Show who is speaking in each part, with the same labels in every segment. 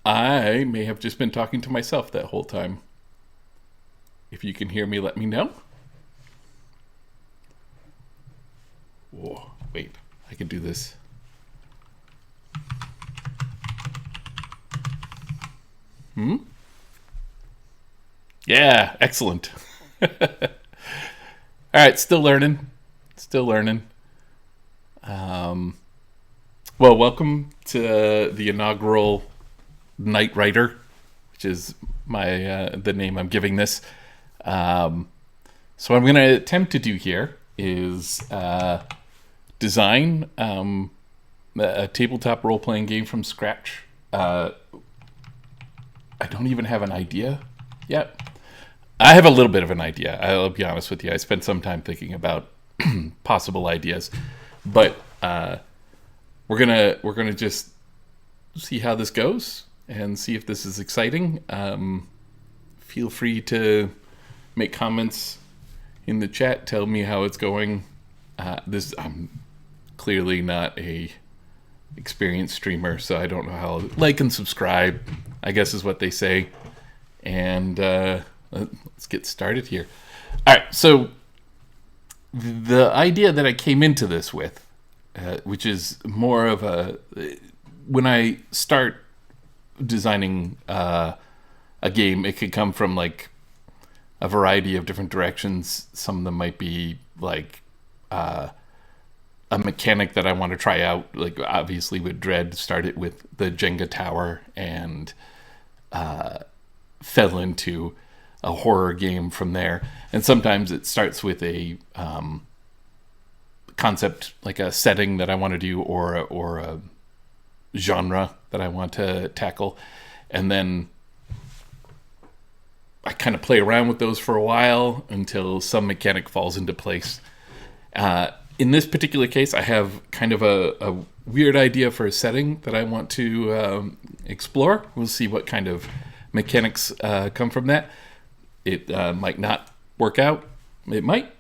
Speaker 1: I may have just been talking to myself that whole time. If you can hear me, let me know. Whoa, wait, I can do this. Yeah, excellent. All right, still learning. Still learning. Um, well, welcome to the inaugural Night Rider, which is my the name I'm giving this. Um, so what I'm going to attempt to do here is design a tabletop role-playing game from scratch. I don't even have an idea yet. I have a little bit of an idea. I'll be honest with you. I spent some time thinking about possible ideas, but we're gonna just see how this goes and see if this is exciting. Feel free to make comments in the chat. Tell me how it's going. This I'm clearly not a experienced streamer, so I don't know how. Like and subscribe, I guess is what they say. And let's get started here. All right, so the idea that I came into this with, which is more of a when I start designing a game, it could come from like a variety of different directions. Some of them might be like a mechanic that I want to try out. Like obviously with Dread, started with the Jenga tower and fell into a horror game from there. And sometimes it starts with a concept, like a setting that I want to do, or a genre that I want to tackle, and then I kind of play around with those for a while until some mechanic falls into place. In this particular case, I have kind of a weird idea for a setting that I want to explore. We'll see what kind of mechanics come from that. It might not work out. It might.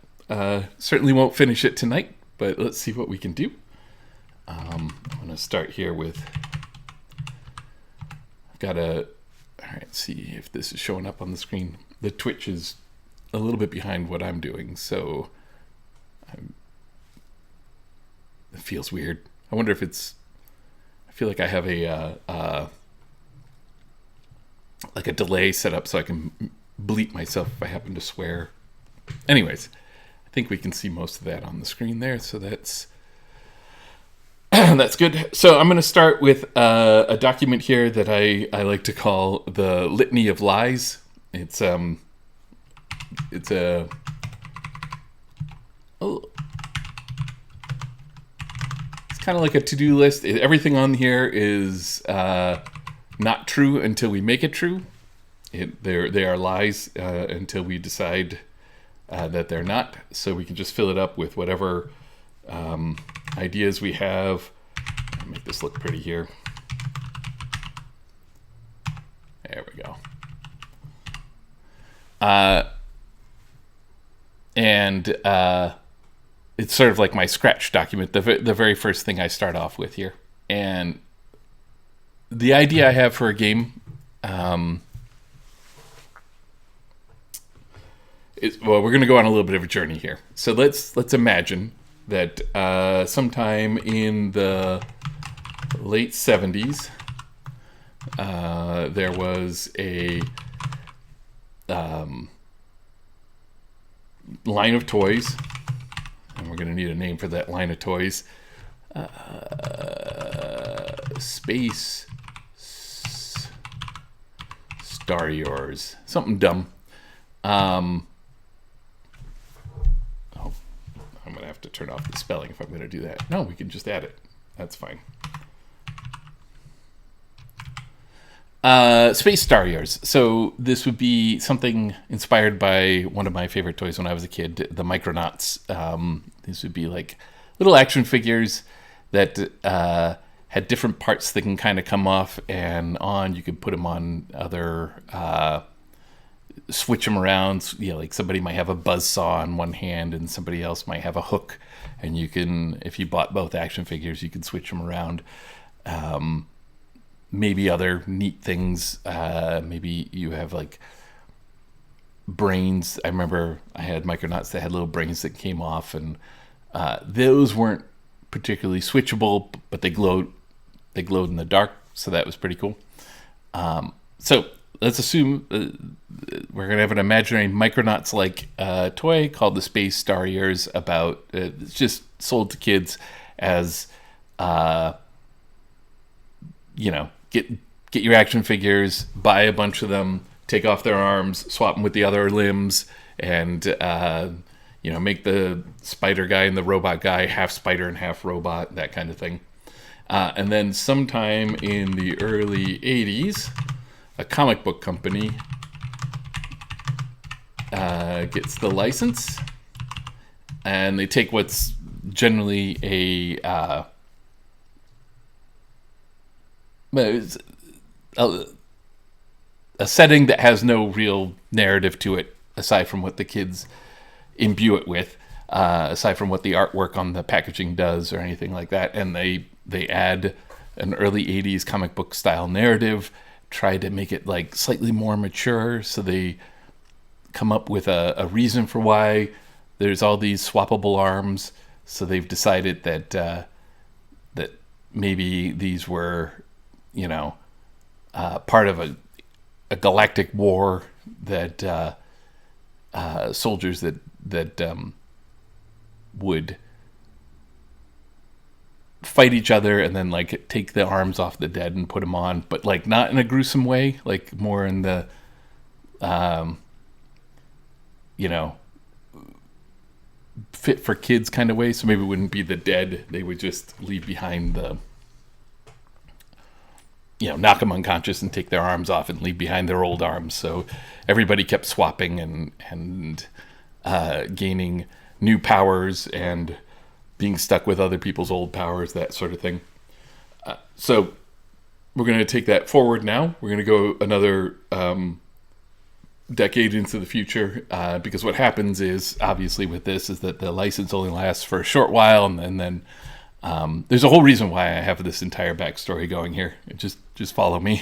Speaker 1: Certainly won't finish it tonight, but let's see what we can do. I'm going to start here with... I've got a... All right, see if this is showing up on the screen. The Twitch is a little bit behind what I'm doing, so it feels weird. I wonder if it's... I feel like I have like a delay set up so I can bleep myself if I happen to swear. Anyways, I think we can see most of that on the screen there, so that's that's good. So I'm going to start with a document here that I like to call the Litany of Lies. It's a it's kind of like a to-do list. Everything on here is not true until we make it true. They are lies until we decide that they're not. So we can just fill it up with whatever ideas we have. I'll make this look pretty here. There we go. And it's sort of like my scratch document, the very first thing I start off with here. And the idea I have for a game well, we're going to go on a little bit of a journey here. So let's imagine that sometime in the late 70s, there was a line of toys, and we're going to need a name for that line of toys. Space Starriors, something dumb. I'm going to have to turn off the spelling if I'm going to do that. No, we can just add it. That's fine. Space Starriors. So this would be something inspired by one of my favorite toys when I was a kid, the Micronauts. These would be like little action figures that had different parts that can kind of come off and on. You could put them on other... switch them around. You know, like somebody might have a buzzsaw on one hand and somebody else might have a hook, and you can, if you bought both action figures, you can switch them around. maybe other neat things. Maybe you have like brains. I remember I had Micronauts that had little brains that came off, and those weren't particularly switchable, but they glowed. They glowed in the dark, so that was pretty cool. So let's assume we're gonna have an imaginary Micronauts-like toy called the Space Starriors. About it's just sold to kids as get your action figures, buy a bunch of them, take off their arms, swap them with the other limbs, and make the spider guy and the robot guy half spider and half robot, that kind of thing. And then sometime in the early 80s, a comic book company gets the license, and they take what's generally a setting that has no real narrative to it, aside from what the kids imbue it with, aside from what the artwork on the packaging does or anything like that. And they add an early 80s comic book style narrative, try to make it like slightly more mature. So they come up with a reason for why there's all these swappable arms. So they've decided that that maybe these were, part of a galactic war that soldiers that would fight each other and then like take the arms off the dead and put them on, but like not in a gruesome way, like more in the fit for kids kind of way. So maybe it wouldn't be the dead, they would just leave behind the knock them unconscious and take their arms off and leave behind their old arms. So everybody kept swapping and gaining new powers and being stuck with other people's old powers, that sort of thing. So we're going to take that forward now. We're going to go another decade into the future, because what happens is, obviously with this, is that the license only lasts for a short while, and then there's a whole reason why I have this entire backstory going here. Just follow me.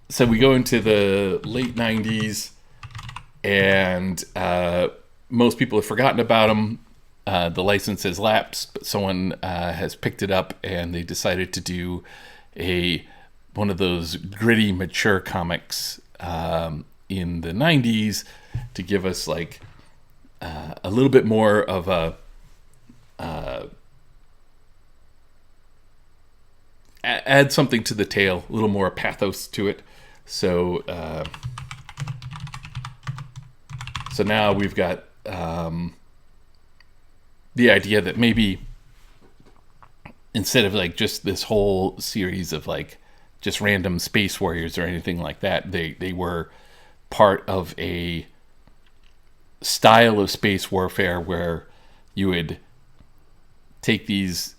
Speaker 1: So we go into the late 90s, and most people have forgotten about them. The license has lapsed, but someone has picked it up, and they decided to do one of those gritty, mature comics in the 90s to give us like a little bit more of a add something to the tale, a little more pathos to it. So now we've got the idea that maybe instead of like just this whole series of like just random space warriors or anything like that, they were part of a style of space warfare where you would take these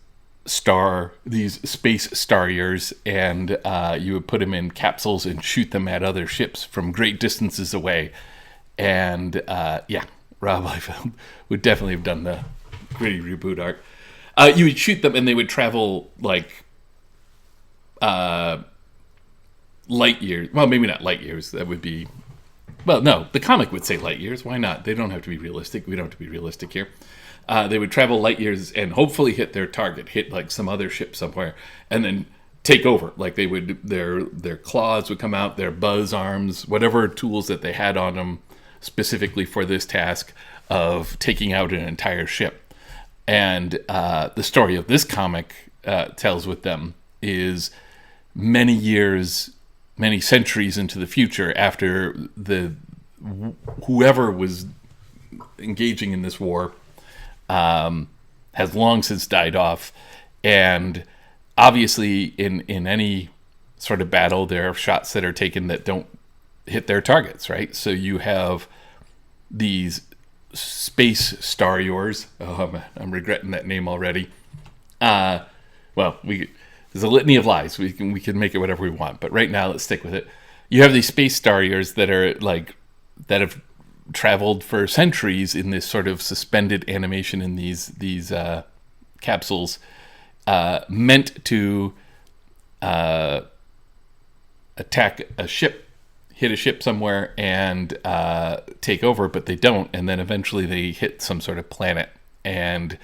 Speaker 1: space Starriors and you would put them in capsules and shoot them at other ships from great distances away. And Rob Liefeld would definitely have done the gritty reboot art. You would shoot them and they would travel like light years. Well, maybe not light years. That would be... Well, no, the comic would say light years. Why not? They don't have to be realistic. We don't have to be realistic here. They would travel light years and hopefully hit their target, hit like some other ship somewhere, and then take over. Like they would, their claws would come out, their buzz arms, whatever tools that they had on them specifically for this task of taking out an entire ship. And the story of this comic tells with them is many years, many centuries into the future after whoever was engaging in this war has long since died off. And obviously in any sort of battle, there are shots that are taken that don't hit their targets, right? So you have these space Starriors. Oh man, I'm regretting that name already. There's a litany of lies. We can make it whatever we want, but right now let's stick with it. You have these space Starriors that are like that have traveled for centuries in this sort of suspended animation in these capsules, meant to attack a ship, hit a ship somewhere, and take over, but they don't. And then eventually they hit some sort of planet, and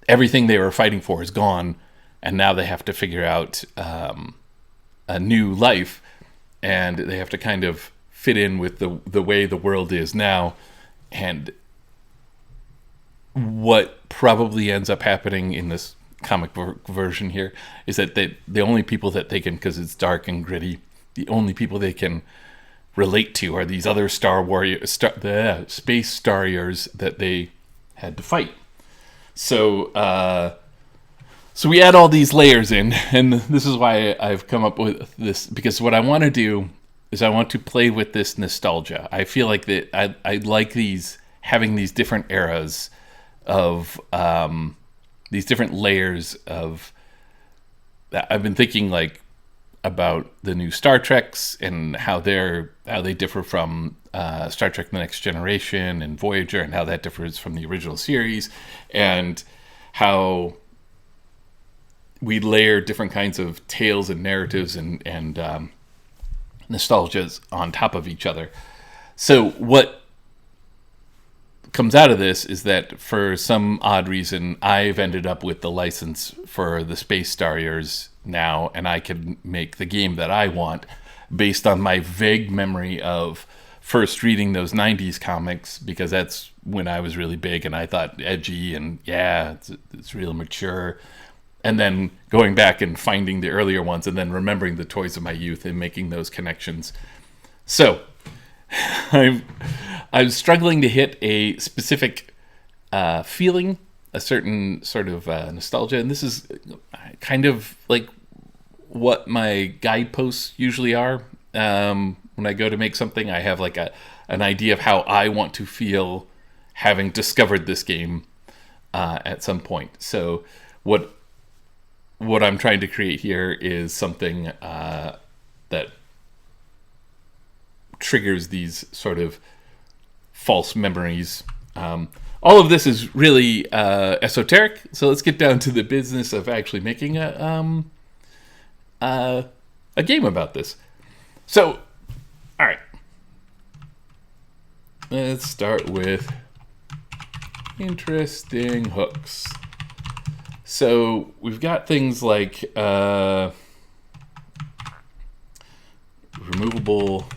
Speaker 1: everything they were fighting for is gone. And now they have to figure out a new life, and they have to kind of fit in with the way the world is now. And what probably ends up happening in this comic version here is that the only people that they can, because it's dark and gritty, the only people they can relate to are these other space Starriors that they had to fight. So we add all these layers in, and this is why I've come up with this, because what I want to do is I want to play with this nostalgia. I feel like that I like having these different eras of these different layers of that. I've been thinking like about the new Star Treks and how they differ from Star Trek: The Next Generation and Voyager, and how that differs from the original series, and how we layer different kinds of tales and narratives and nostalgias on top of each other. So what comes out of this is that for some odd reason, I've ended up with the license for the Space Starriors now, and I can make the game that I want based on my vague memory of first reading those 90s comics, because that's when I was really big and I thought edgy and it's real mature. And then going back and finding the earlier ones and then remembering the toys of my youth and making those connections. So I'm struggling to hit a specific feeling, a certain sort of nostalgia. And this is kind of like what my guideposts usually are. When I go to make something, I have like an idea of how I want to feel having discovered this game at some point. So what I'm trying to create here is something that triggers these sort of false memories. All of this is really esoteric, so let's get down to the business of actually making a game about this. So, all right, let's start with interesting hooks. So we've got things like removable.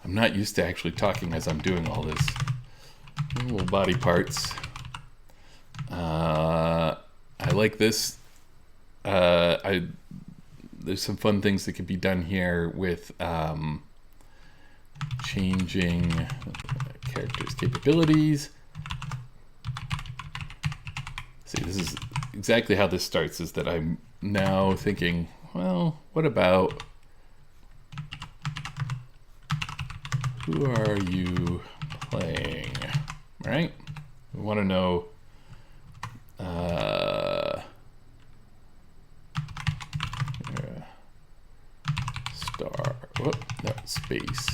Speaker 1: I'm not used to actually talking as I'm doing all this. Removable body parts. I like this. There's some fun things that could be done here with changing characters' capabilities. See, this is exactly how this starts, is that I'm now thinking, well, what about, who are you playing, right? We want to know space.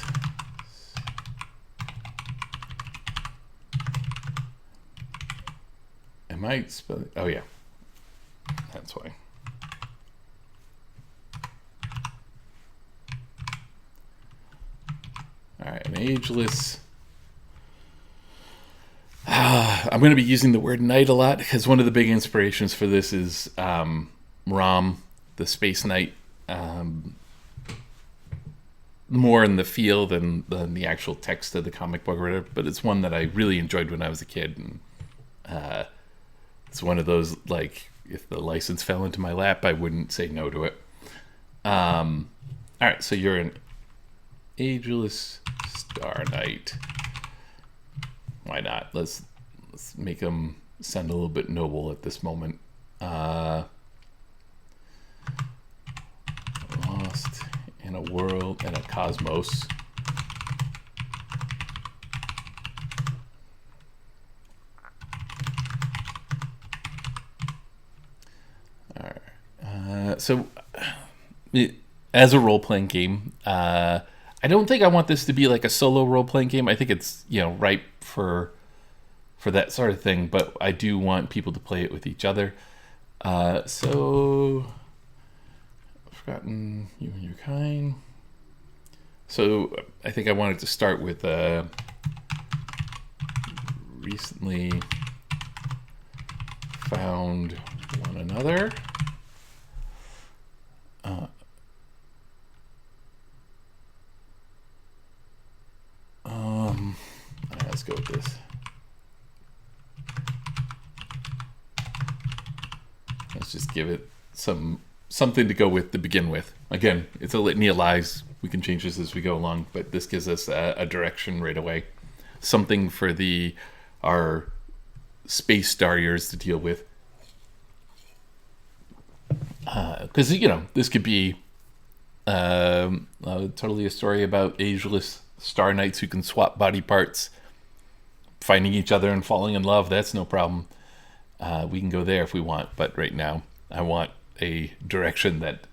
Speaker 1: Am I spelling? Oh yeah, that's why. All right, an ageless. I'm going to be using the word knight a lot because one of the big inspirations for this is Rom, the Space Knight. More in the feel than the actual text of the comic book or whatever, but it's one that I really enjoyed when I was a kid, and it's one of those, like, if the license fell into my lap, I wouldn't say no to it. All right, so you're an ageless Star Knight. Why not? Let's make them sound a little bit noble at this moment. Lost in a world and a cosmos. All right. So, as a role-playing game, I don't think I want this to be like a solo role-playing game. I think it's ripe for for that sort of thing, but I do want people to play it with each other. So, Forgotten You and Your Kind. So I think I wanted to start with recently found one another. Let's go with this. Let's just give it something to go with to begin with. Again, it's a litany of lies. We can change this as we go along, but this gives us a direction right away. Something for our space Starriors to deal with. Because, this could be totally a story about ageless Star Knights who can swap body parts, finding each other and falling in love. That's no problem. We can go there if we want, but right now I want a direction that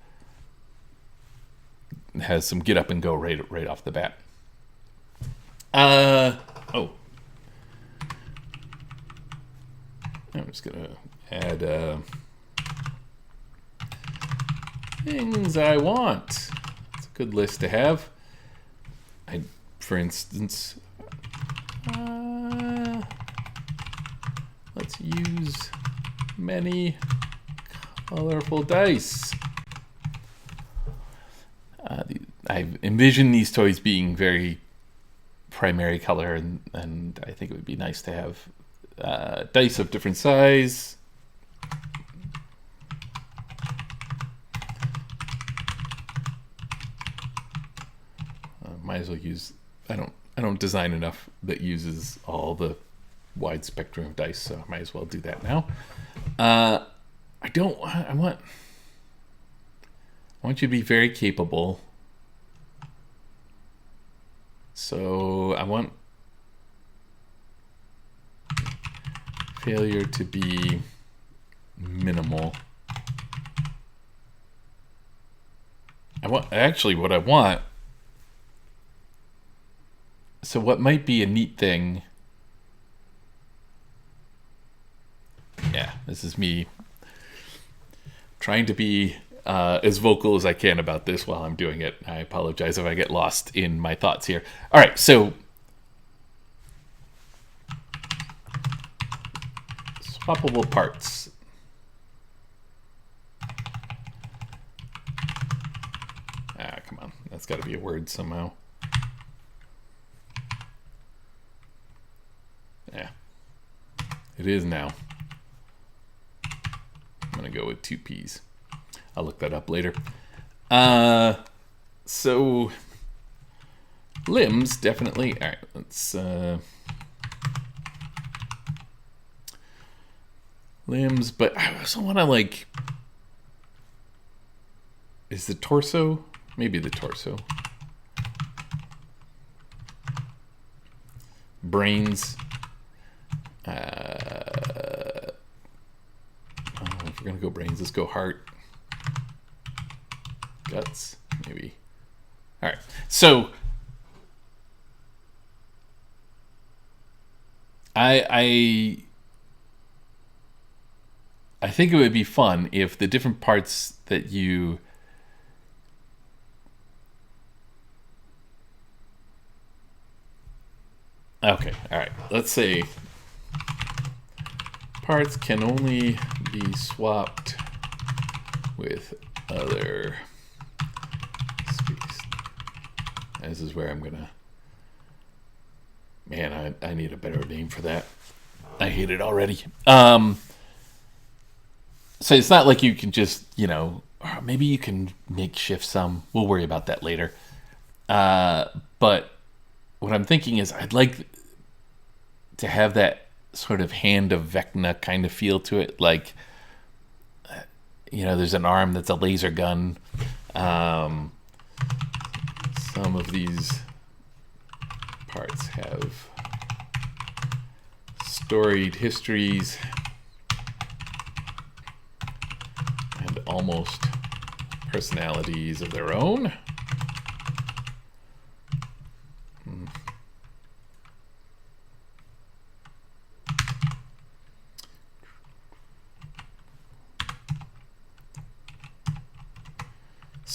Speaker 1: has some get up and go right off the bat. I'm just gonna add things I want. It's a good list to have. For instance, let's use many colorful dice. I envision these toys being very primary color, and I think it would be nice to have dice of different size. Might as well use. I don't design enough that uses all the wide spectrum of dice, so I might as well do that now. I want you to be very capable. So I want failure to be minimal. What I want. So what might be a neat thing. Yeah, this is me trying to be as vocal as I can about this while I'm doing it. I apologize if I get lost in my thoughts here. All right, so swappable parts. Come on. That's got to be a word somehow. Yeah, it is now. I'm going to go with 2 P's. I'll look that up later. So limbs, definitely. All right, let's limbs, but I also want to is the torso? Maybe the torso. Brains. If we're gonna go brains, let's go heart. Guts, maybe. All right, so I think it would be fun if the different parts that you okay, all right, let's say parts can only be swapped with other space. This is where I'm gonna. Man, I need a better name for that. I hate it already. So it's not like you can just, maybe you can makeshift some. We'll worry about that later. But what I'm thinking is I'd like to have that sort of Hand of Vecna kind of feel to it. Like, there's an arm that's a laser gun. Some of these parts have storied histories and almost personalities of their own.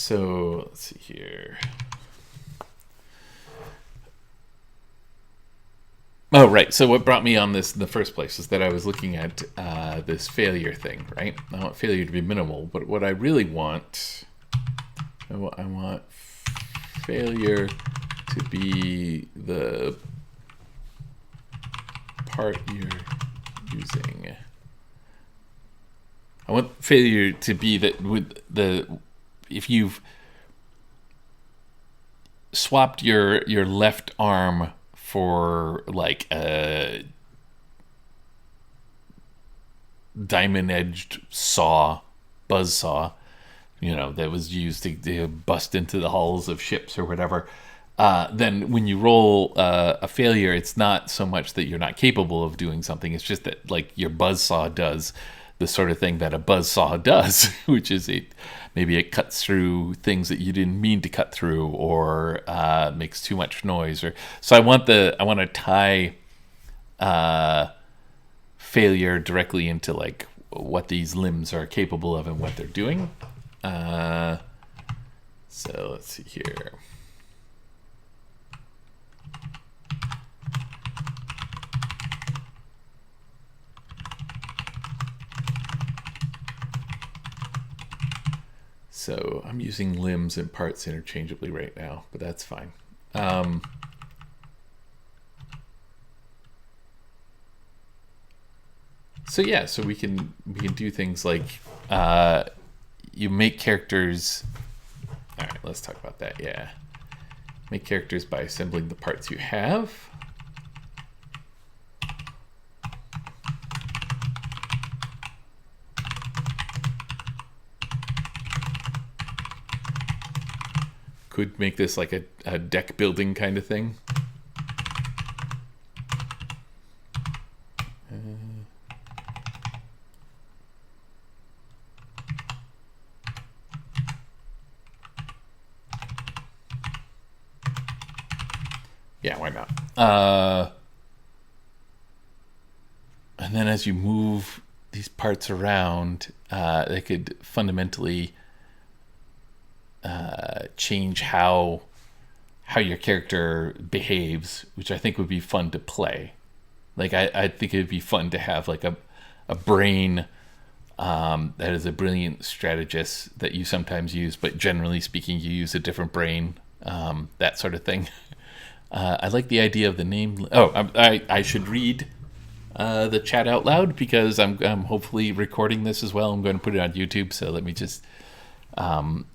Speaker 1: So let's see here. Oh, right. So what brought me on this in the first place is that I was looking at this failure thing, right? I want failure to be minimal, but what I really want, I want failure to be the part you're using. I want failure to be that with if you've swapped your left arm for like a diamond-edged buzz saw, that was used to bust into the hulls of ships or whatever. Then when you roll a failure, it's not so much that you're not capable of doing something. It's just that like your buzzsaw does the sort of thing that a buzzsaw does, which is maybe it cuts through things that you didn't mean to cut through, or makes too much noise. So I want to tie failure directly into like what these limbs are capable of and what they're doing. So let's see here. So I'm using limbs and parts interchangeably right now, but that's fine. So we can do things like you make characters. All right, let's talk about that. Yeah, make characters by assembling the parts you have. Could make this like a deck building kind of thing. Yeah, why not? And then as you move these parts around, they could fundamentally change how your character behaves, which I think would be fun to play. Like I think it'd be fun to have like a brain that is a brilliant strategist that you sometimes use, but generally speaking, you use a different brain, that sort of thing. I like the idea of the name. I should read the chat out loud because I'm hopefully recording this as well. I'm going to put it on YouTube, so let me just from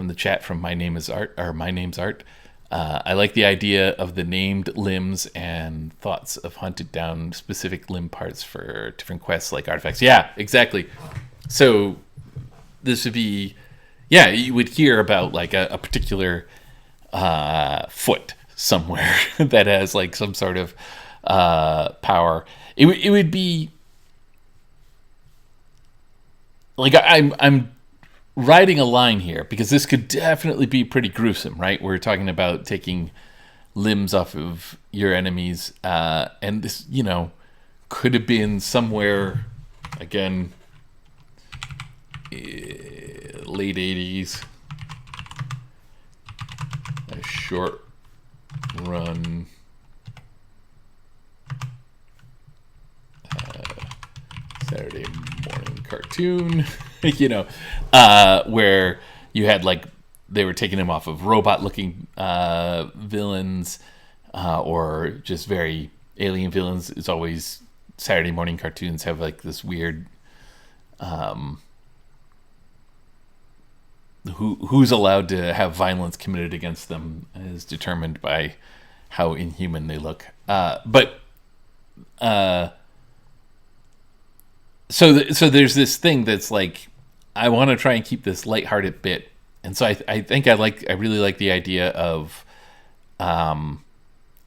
Speaker 1: the chat from My Name's Art. I like the idea of the named limbs and thoughts of hunted down specific limb parts for different quests like artifacts. Yeah, exactly. So this would be, you would hear about like a particular foot somewhere that has like some sort of power. It would be like I'm riding a line here because this could definitely be pretty gruesome, right? We're talking about taking limbs off of your enemies, and this, could have been somewhere, again, late 80s, a short run Saturday morning cartoon, where you had like they were taking him off of robot-looking villains, or just very alien villains. It's always Saturday morning cartoons have like this weird who's allowed to have violence committed against them is determined by how inhuman they look. So there's this thing that's like, I want to try and keep this lighthearted bit, and so I think I really like the idea of,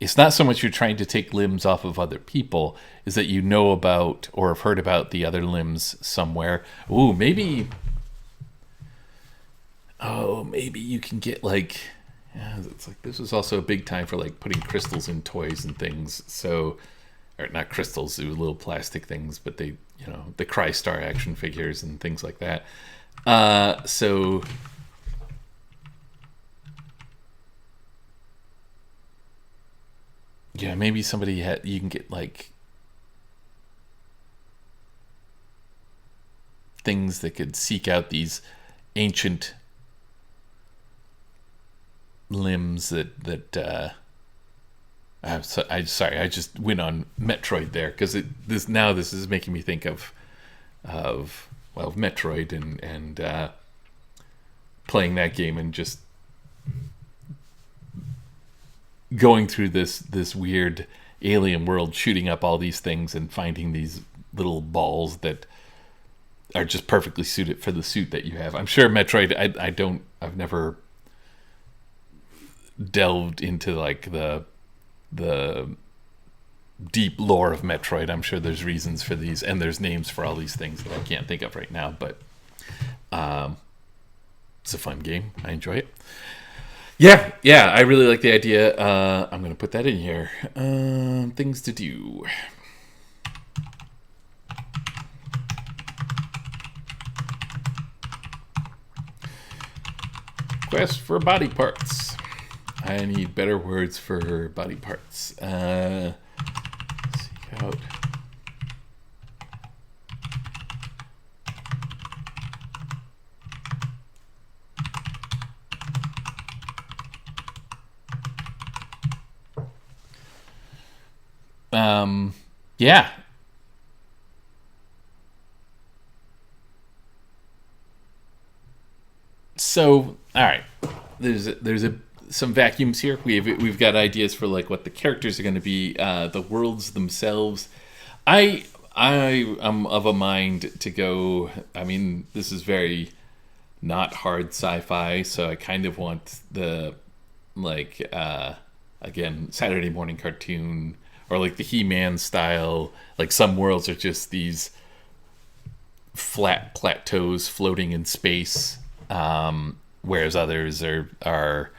Speaker 1: it's not so much you're trying to take limbs off of other people, is that you know about or have heard about the other limbs somewhere. Ooh, maybe you can get like, it's like this was also a big time for like putting crystals in toys and things. So, or not crystals, they were little plastic things, but they, the Crystar action figures and things like that. So Yeah, maybe somebody you can get like things that could seek out these ancient limbs sorry, I just went on Metroid there because this is making me think of Metroid and playing that game and just going through this weird alien world, shooting up all these things and finding these little balls that are just perfectly suited for the suit that you have. I'm sure Metroid. I've never delved into like the deep lore of Metroid. I'm sure there's reasons for these, and there's names for all these things that I can't think of right now. But it's a fun game. I enjoy it. Yeah, I really like the idea. I'm going to put that in here. Things to do. Quest for body parts. I need better words for body parts. Seek out. Yeah. So, all right. There's some vacuums here. We've got ideas for like what the characters are going to be, the worlds themselves. I am of a mind to go. I mean, this is very not hard sci-fi, so I kind of want the like again Saturday morning cartoon or like the He-Man style. Like some worlds are just these flat plateaus floating in space, whereas others are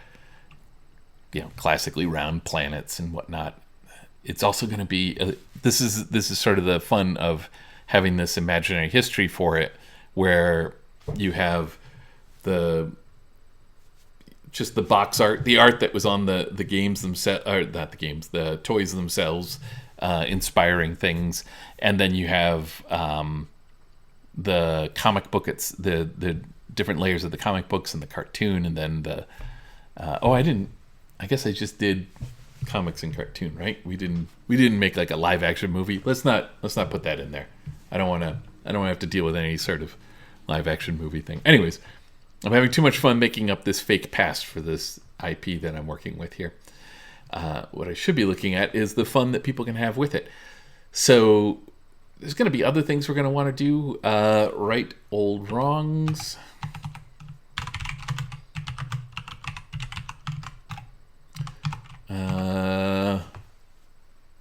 Speaker 1: classically round planets and whatnot. It's also going to be this is sort of the fun of having this imaginary history for it, where you have the box art, the art that was on the games themselves, or not the games, the toys themselves, inspiring things, and then you have the comic book. It's the different layers of the comic books and the cartoon, and then I guess I just did comics and cartoon, right? We didn't make like a live action movie. Let's not put that in there. I don't want to have to deal with any sort of live action movie thing. Anyways, I'm having too much fun making up this fake past for this IP that I'm working with here. What I should be looking at is the fun that people can have with it. So there's going to be other things we're going to want to do. Right old wrongs.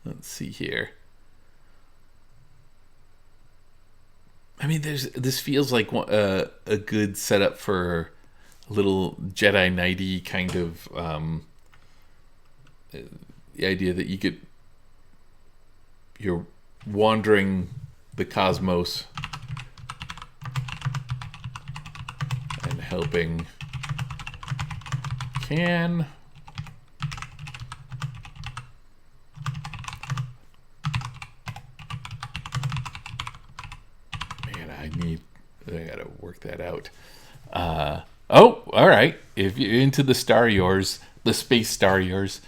Speaker 1: Let's see here. I mean, this feels like a good setup for a little Jedi Knighty kind of the idea that you're wandering the cosmos and helping can. I gotta work that out. All right. If you're into the Starriors, the space Starriors,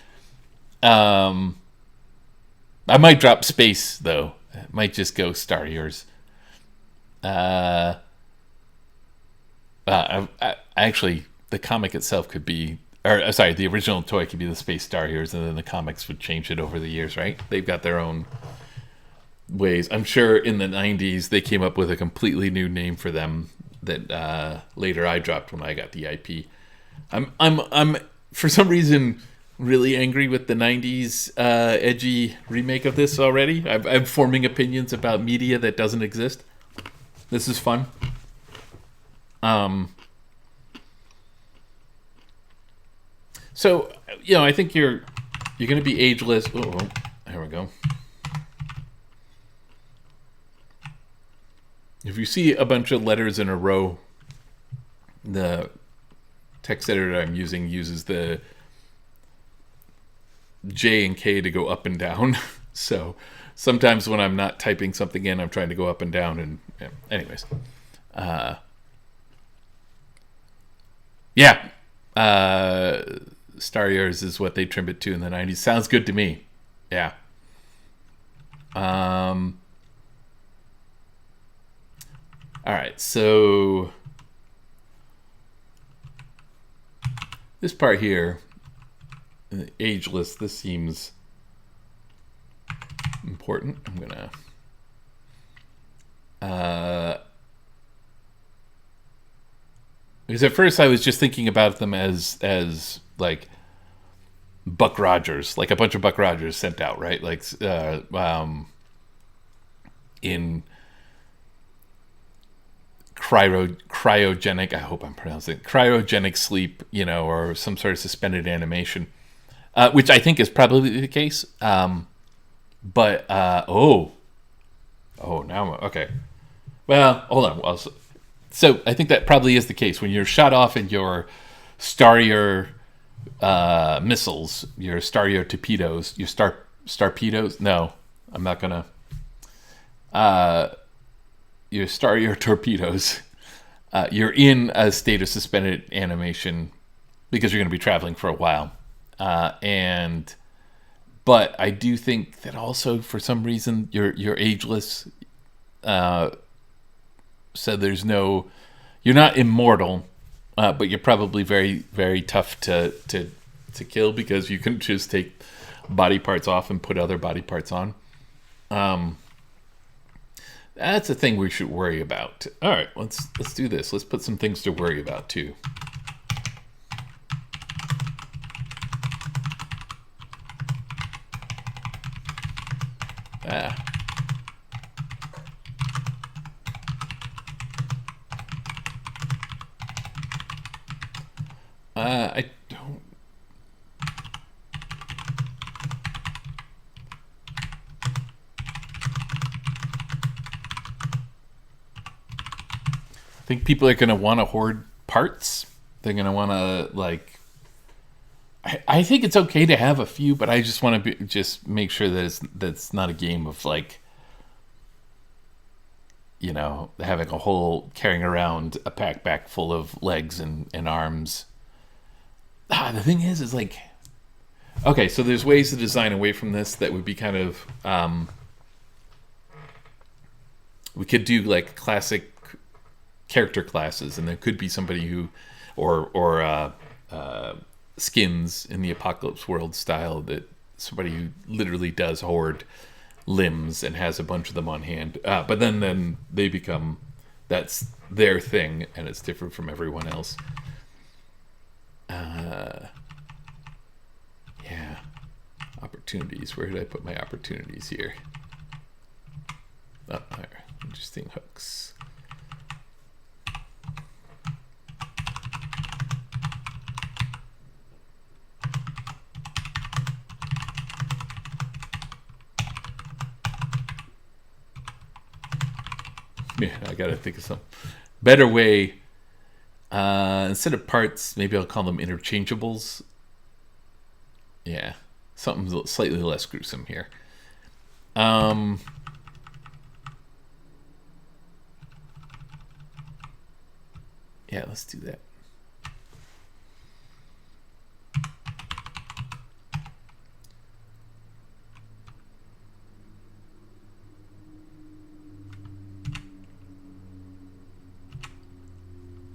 Speaker 1: I might drop space though. I might just go Starriors. Actually, the comic itself could be, or sorry, the original toy could be the space Starriors, and then the comics would change it over the years, right? They've got their own ways. I'm sure in the 90s they came up with a completely new name for them that later I dropped when I got the IP. I'm for some reason really angry with the 90s edgy remake of this already. I'm forming opinions about media that doesn't exist. This is fun. So I think you're going to be ageless. Oh, there we go. If you see a bunch of letters in a row, the text editor I'm using uses the J and K to go up and down. So sometimes when I'm not typing something in, I'm trying to go up and down. And yeah. Anyways, yeah, Starriors is what they trimmed it to in the 90s. Sounds good to me. Yeah. All right, so this part here, ageless, this seems important. I'm gonna because at first I was just thinking about them as like Buck Rogers, like a bunch of Buck Rogers sent out, right? Like in cryogenic, I hope I'm pronouncing it, cryogenic sleep, or some sort of suspended animation, which I think is probably the case. But now okay. Well, hold on. So I think that probably is the case when you're shot off in your Starrior missiles, your Starrior torpedoes, your Starpedos. No, I'm not gonna. Your Starrior torpedoes. You're in a state of suspended animation because you're going to be traveling for a while, but I do think that also for some reason you're ageless. So you're not immortal, but you're probably very, very tough to kill because you can just take body parts off and put other body parts on. That's a thing we should worry about. All right, let's do this. Let's put some things to worry about too. I don't. I think people are going to want to hoard parts. They're going to want to I think it's okay to have a few, but I just want to just make sure that that's not a game of having a whole carrying around a backpack full of legs and arms. The thing is okay, so there's ways to design away from this that would be kind of we could do like classic character classes, and there could be somebody who or skins in the Apocalypse World style, that somebody who literally does hoard limbs and has a bunch of them on hand, but then they become, that's their thing and it's different from everyone else. Yeah, opportunities, where did I put my opportunities here? Oh, there. Interesting hooks. Yeah, I gotta think of some better way. Instead of parts, maybe I'll call them interchangeables. Yeah, something slightly less gruesome here. Yeah, let's do that.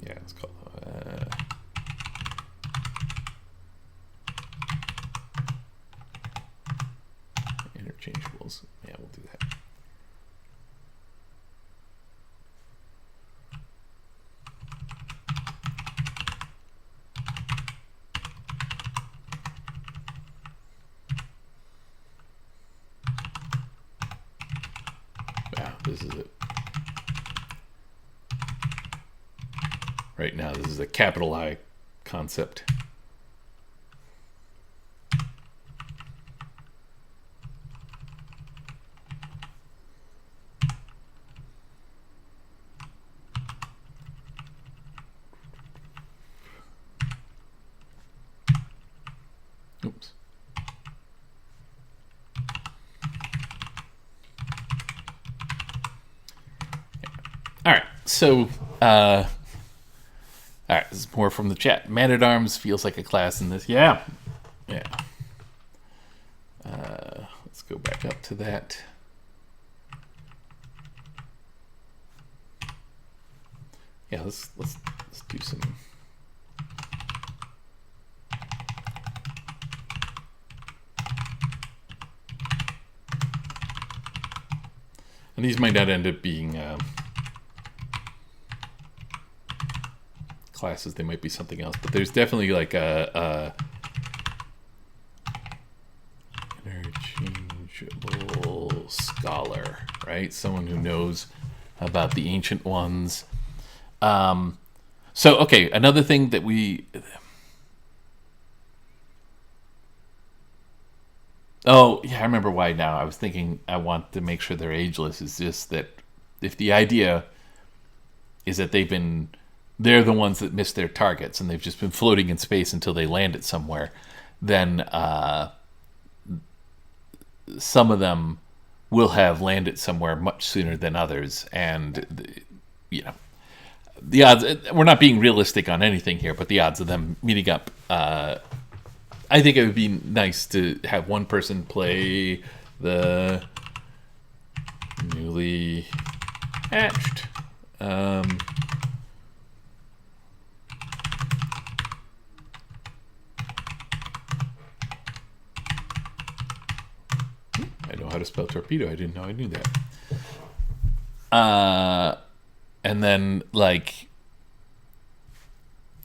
Speaker 1: Yeah, let's call interchangeables. Yeah, we'll do that. Wow, this is it. Right now, this is a capital I concept. Oops. So, all right, this is more from the chat. Man at Arms feels like a class in this. Yeah. Yeah. Let's go back up to that. Yeah, let's do some. And these might not end up being classes. They might be something else. But there's definitely like a interchangeable scholar, right? Someone who knows about the ancient ones. So, okay, another thing that we... Oh, yeah, I remember why now. I was thinking I want to make sure they're ageless. Is just that if the idea is that they're the ones that missed their targets and they've just been floating in space until they landed somewhere, then some of them will have landed somewhere much sooner than others. And, the odds, we're not being realistic on anything here, but the odds of them meeting up, I think it would be nice to have one person play the newly hatched. I know how to spell torpedo. I didn't know I knew that. And then, like,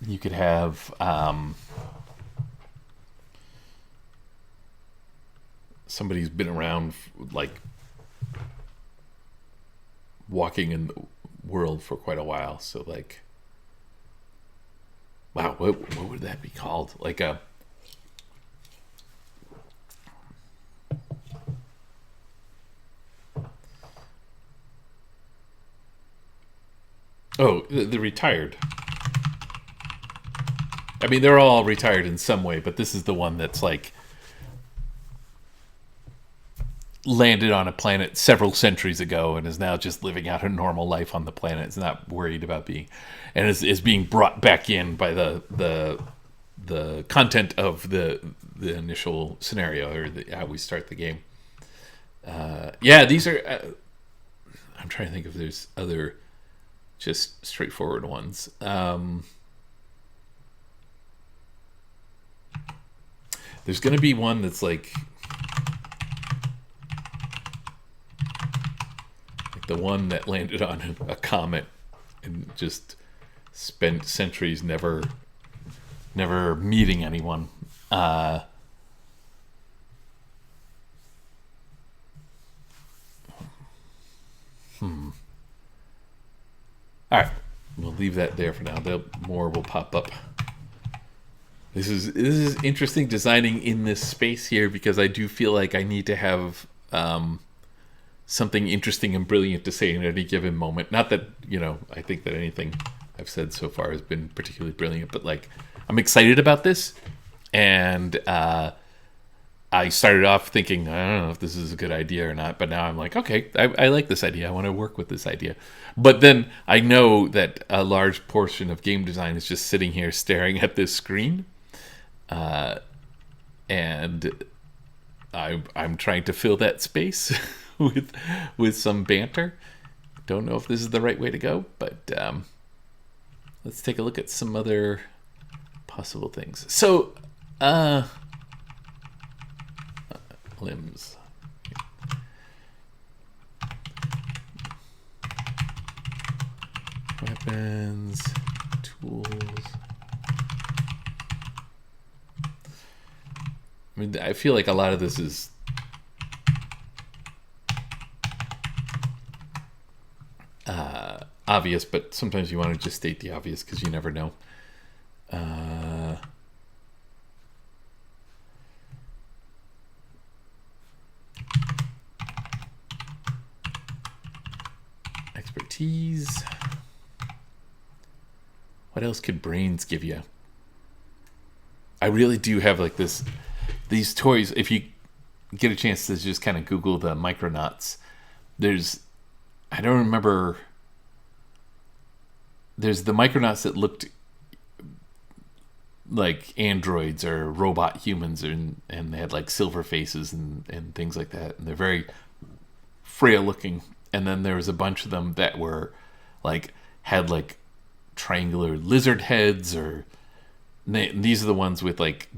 Speaker 1: you could have somebody who's been around, like, walking in the world for quite a while. So, like, wow, what would that be called? Like a... Oh, the retired. I mean, they're all retired in some way, but this is the one that's like landed on a planet several centuries ago and is now just living out a normal life on the planet. Is not worried about being, and is being brought back in by the content of the initial scenario, or how we start the game. Yeah, these are. I'm trying to think if there's other just straightforward ones. There's going to be one that's like the one that landed on a comet and just spent centuries never meeting anyone. All right, we'll leave that there for now. More will pop up. This is interesting designing in this space here, because I do feel like I need to have something interesting and brilliant to say in any given moment. Not that, I think that anything I've said so far has been particularly brilliant, but like, I'm excited about this. And I started off thinking, I don't know if this is a good idea or not, but now I'm like, okay, I like this idea. I want to work with this idea. But then I know that a large portion of game design is just sitting here staring at this screen. And I'm trying to fill that space with some banter. Don't know if this is the right way to go, but let's take a look at some other possible things. So, limbs. Weapons, tools. I mean, I feel like a lot of this is obvious, but sometimes you want to just state the obvious because you never know. Expertise. What else could brains give you? I really do have like these toys. If you get a chance to just kind of Google the Micronauts, I don't remember there's the Micronauts that looked like androids or robot humans, and they had like silver faces and things like that, and they're very frail looking. And then there was a bunch of them that were like had like triangular lizard heads, or these are the ones with like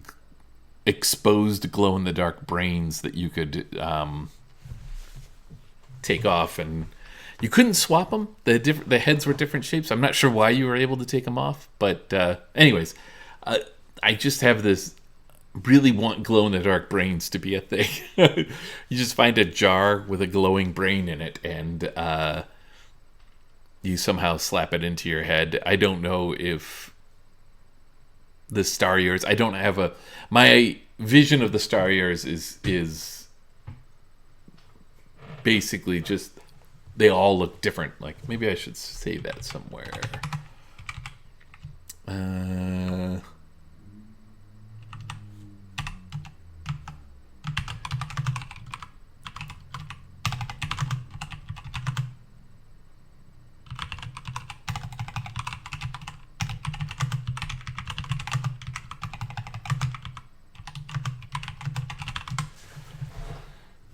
Speaker 1: exposed glow in the dark brains that you could take off, and you couldn't swap them. The heads were different shapes. I'm not sure why you were able to take them off, but anyways, I just have this really want glow in the dark brains to be a thing. You just find a jar with a glowing brain in it, and you somehow slap it into your head. I don't know if the Starriors. I don't have my vision of the Starriors is basically just they all look different. Like, maybe I should say that somewhere.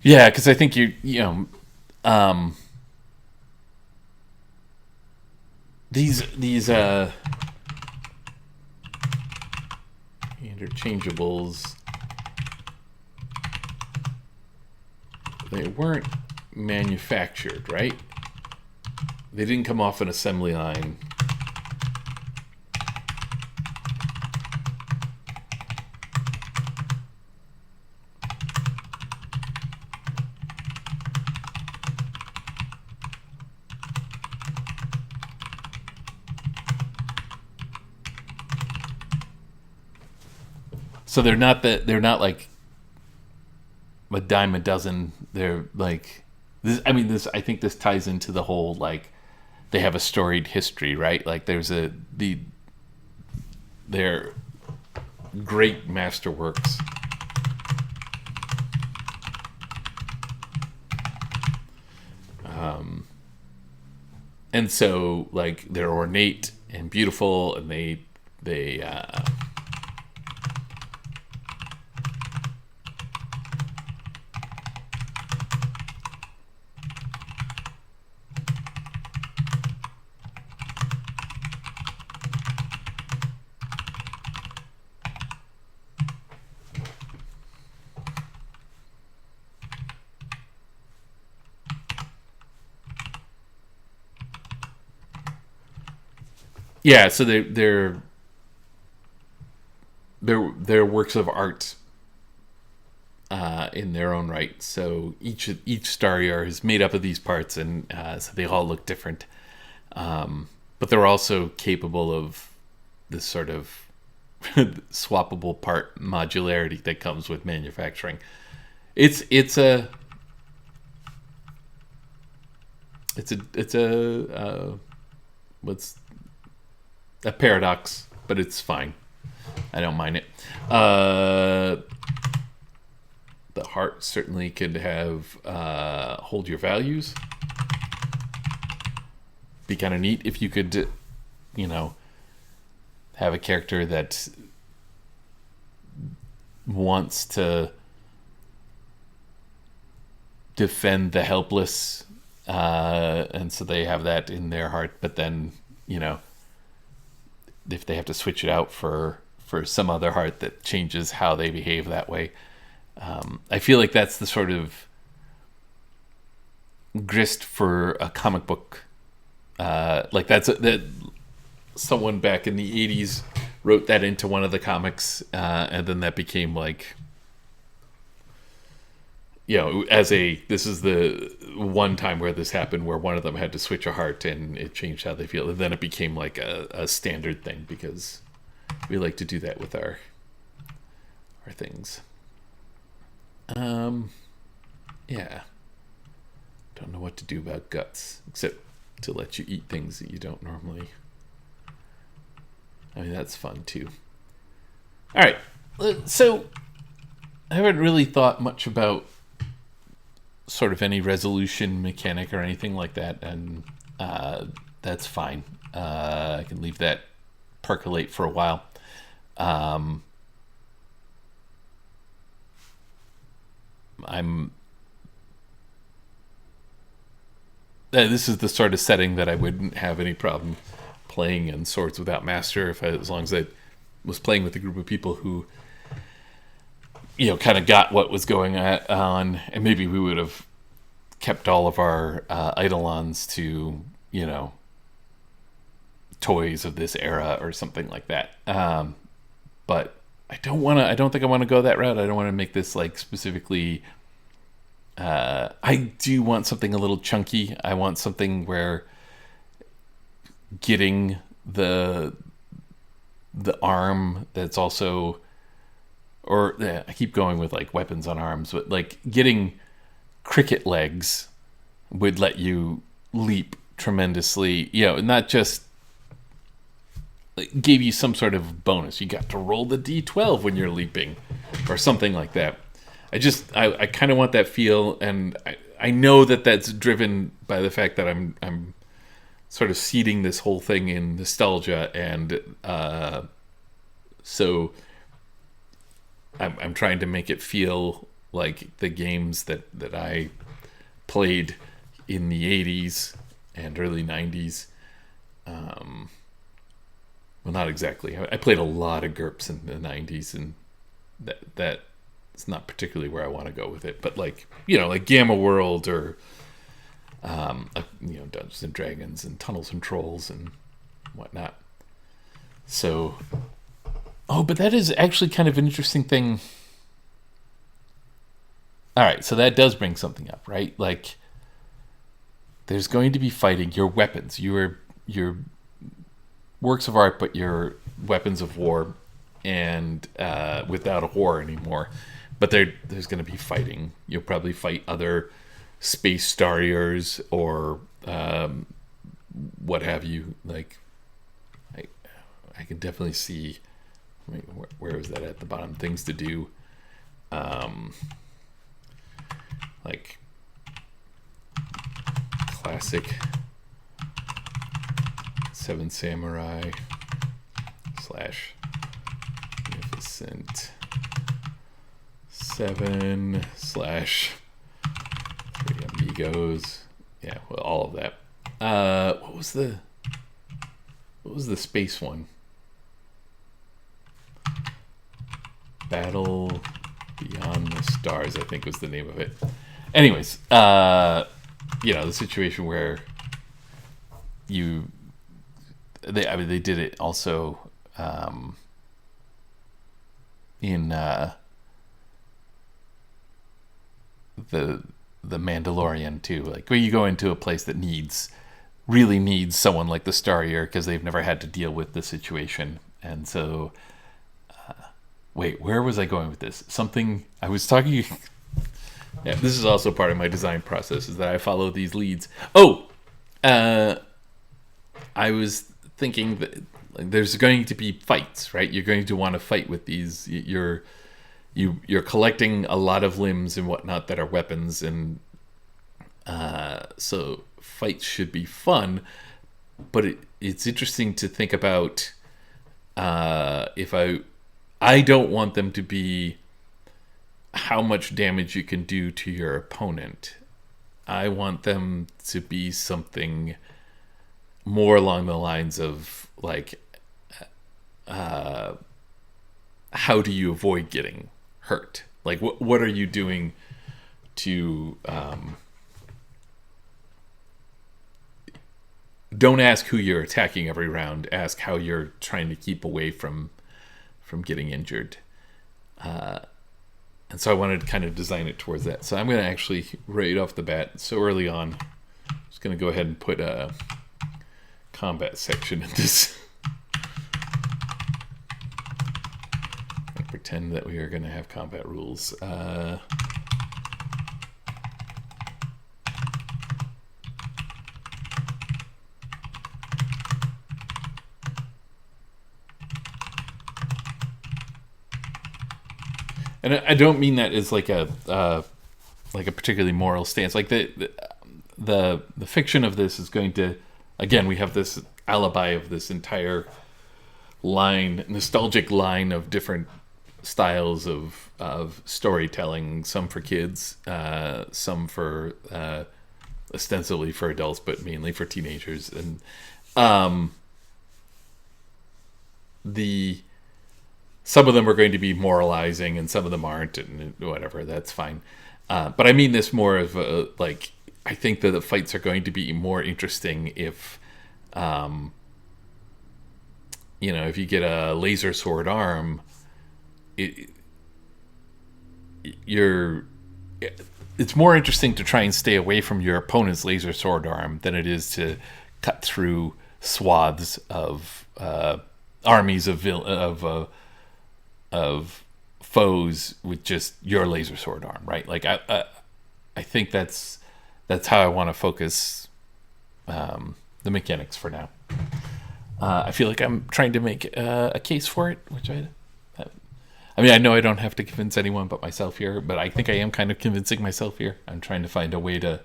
Speaker 1: Yeah, because I think these interchangeables, they weren't manufactured, right? They didn't come off an assembly line. So they're not like a dime a dozen. They're like this. I mean, I think this ties into the whole like they have a storied history, right? Like they're great masterworks. And so like they're ornate and beautiful, and they yeah, so they're works of art in their own right. So each Starrior is made up of these parts, and so they all look different. But they're also capable of this sort of swappable part modularity that comes with manufacturing. It's a what's a paradox, but it's fine. I don't mind it. The heart certainly could have hold your values. Be kind of neat if you could, have a character that wants to defend the helpless, and so they have that in their heart. But then, if they have to switch it out for some other heart that changes how they behave that way. I feel like that's the sort of grist for a comic book. Like that someone back in the 80s wrote that into one of the comics, and then that became like, this is the one time where this happened, where one of them had to switch a heart and it changed how they feel. And then it became like a standard thing, because we like to do that with our things. Yeah. Don't know what to do about guts, except to let you eat things that you don't normally. I mean, that's fun too. All right. So I haven't really thought much about sort of any resolution mechanic or anything like that, and that's fine. I can leave that percolate for a while. Um, I'm this is the sort of setting that I wouldn't have any problem playing in Swords Without Master as long as I was playing with a group of people who kind of got what was going on, and maybe we would have kept all of our eidolons to toys of this era or something like that. But I don't want to. I don't think I want to go that route. I don't want to make this like specifically. I do want something a little chunky. I want something where getting the arm that's also, or I keep going with like weapons on arms, but like getting cricket legs would let you leap tremendously. Not just gave you some sort of bonus. You got to roll the d12 when you're leaping, or something like that. I kind of want that feel, and I know that that's driven by the fact that I'm sort of seeding this whole thing in nostalgia, and so I'm trying to make it feel like the games that I played in the 80s and early 90s. Well, not exactly. I played a lot of GURPS in the 90s, and that it's not particularly where I want to go with it. But like Gamma World, or Dungeons and Dragons and Tunnels and Trolls and whatnot. So, but that is actually kind of an interesting thing. All right, so that does bring something up, right? Like, there's going to be fighting. Your weapons, your works of art, but your weapons of war, and without a war anymore. But there's going to be fighting. You'll probably fight other space Starriors or what have you. Like, I can definitely see. Where is that at the bottom? Things to do. Like classic Seven Samurai / Magnificent 7 / Three Amigos. Yeah, well, all of that. What was the space one? Battle Beyond the Stars, I think, was the name of it. Anyways, the situation where they did it also in the Mandalorian too, like where you go into a place that really needs someone like the Starrior because they've never had to deal with the situation. And so wait, where was I going with this? Something I was talking. Yeah, this is also part of my design process, is that I follow these leads. I was thinking that there's going to be fights, right? You're going to want to fight with these. You're collecting a lot of limbs and whatnot that are weapons, and so fights should be fun. But it's interesting to think about if I don't want them to be how much damage you can do to your opponent. I want them to be something more along the lines of like, how do you avoid getting hurt? Like, what are you doing to don't ask who you're attacking every round. Ask how you're trying to keep away from getting injured. And so I wanted to kind of design it towards that. So I'm going to actually, right off the bat, so early on, I'm just going to go ahead and put a combat section in this. And pretend that we are going to have combat rules. And I don't mean that as like a particularly moral stance. Like the fiction of this is going to, again, we have this alibi of this entire nostalgic line of different styles of storytelling. Some for kids, some for ostensibly for adults, but mainly for teenagers. And some of them are going to be moralizing, and some of them aren't, and whatever. That's fine. But I mean this more of like, I think that the fights are going to be more interesting if, if you get a laser sword arm, it's more interesting to try and stay away from your opponent's laser sword arm than it is to cut through swaths of armies of foes with just your laser sword arm, right? Like I think that's how I want to focus the mechanics for now. I feel like I'm trying to make a case for it, which I mean, I know I don't have to convince anyone but myself here, but I think I am kind of convincing myself here. I'm trying to find a way to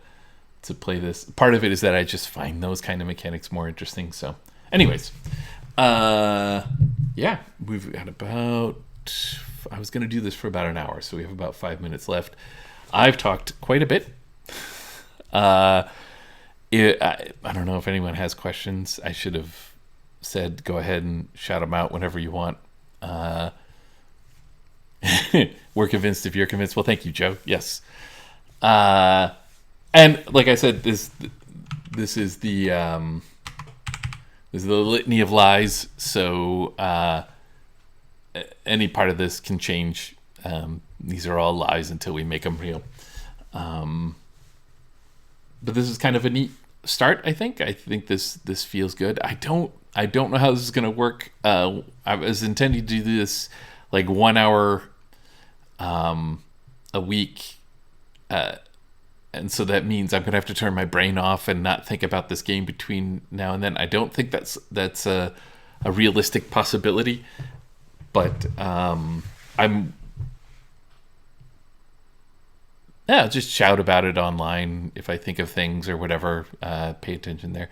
Speaker 1: play this. Part of it is that I just find those kind of mechanics more interesting. So, anyways, yeah, we've got about. I was going to do this for about an hour, so we have about 5 minutes left. I've talked quite a bit. I don't know if anyone has questions. I should have said go ahead and shout them out whenever you want. We're convinced if you're convinced. Well, thank you, Joe. Yes. And like I said, this is the litany of lies. So any part of this can change. These are all lies until we make them real. But this is kind of a neat start. I think this feels good. I don't know how this is going to work. I was intending to do this like 1 hour a week, and so that means I'm gonna have to turn my brain off and not think about this game between now and then. I don't think that's a realistic possibility, but just shout about it online if I think of things or whatever. Pay attention there.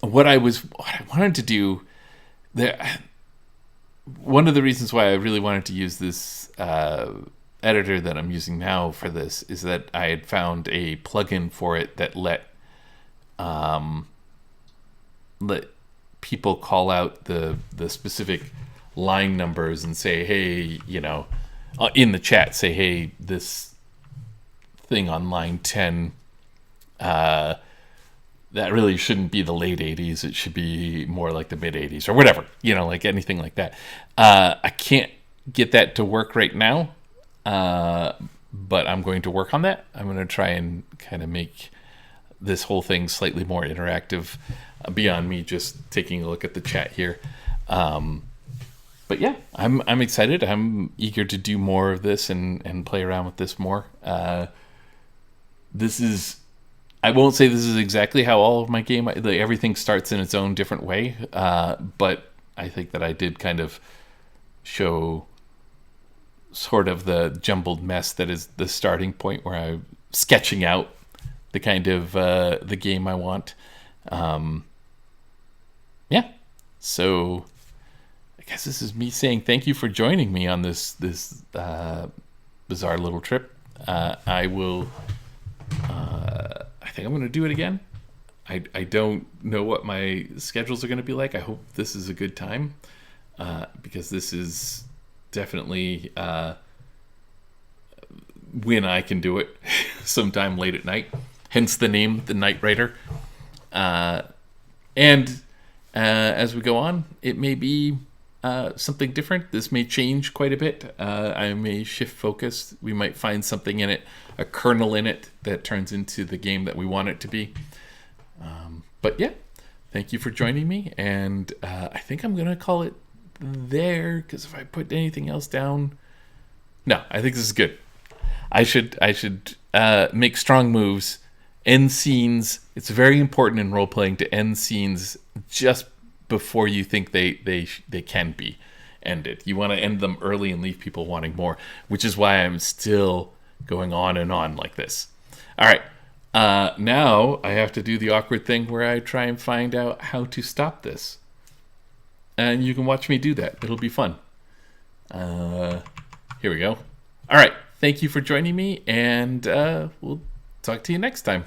Speaker 1: What I wanted to do there. One of the reasons why I really wanted to use this editor that I'm using now for this is that I had found a plugin for it that let people call out the specific line numbers and say, hey, in the chat, say, hey, this thing on line 10, that really shouldn't be the late 80s. It should be more like the mid 80s or whatever, like anything like that. I can't get that to work right now, but I'm going to work on that. I'm going to try and kind of make this whole thing slightly more interactive beyond me just taking a look at the chat here. But yeah, I'm excited. I'm eager to do more of this and play around with this more. I won't say this is exactly how all of my game, everything starts in its own different way, but I think that I did kind of show sort of the jumbled mess that is the starting point where I'm sketching out the kind of the game I want. So I guess this is me saying thank you for joining me on this bizarre little trip. I will... I think I'm going to do it again. I don't know what my schedules are going to be like. I hope this is a good time, because this is definitely when I can do it, sometime late at night. Hence the name, The Night Rider. And as we go on, it may be something different. This may change quite a bit. I may shift focus. We might find something in it, a kernel in it that turns into the game that we want it to be. But yeah, thank you for joining me. And I think I'm going to call it there, because if I put anything else down... No, I think this is good. I should make strong moves, end scenes. It's very important in role-playing to end scenes just before you think they can be ended. You want to end them early and leave people wanting more, which is why I'm still going on and on like this. All right. Now I have to do the awkward thing where I try and find out how to stop this. And you can watch me do that. It'll be fun. Here we go. All right. Thank you for joining me, and we'll talk to you next time.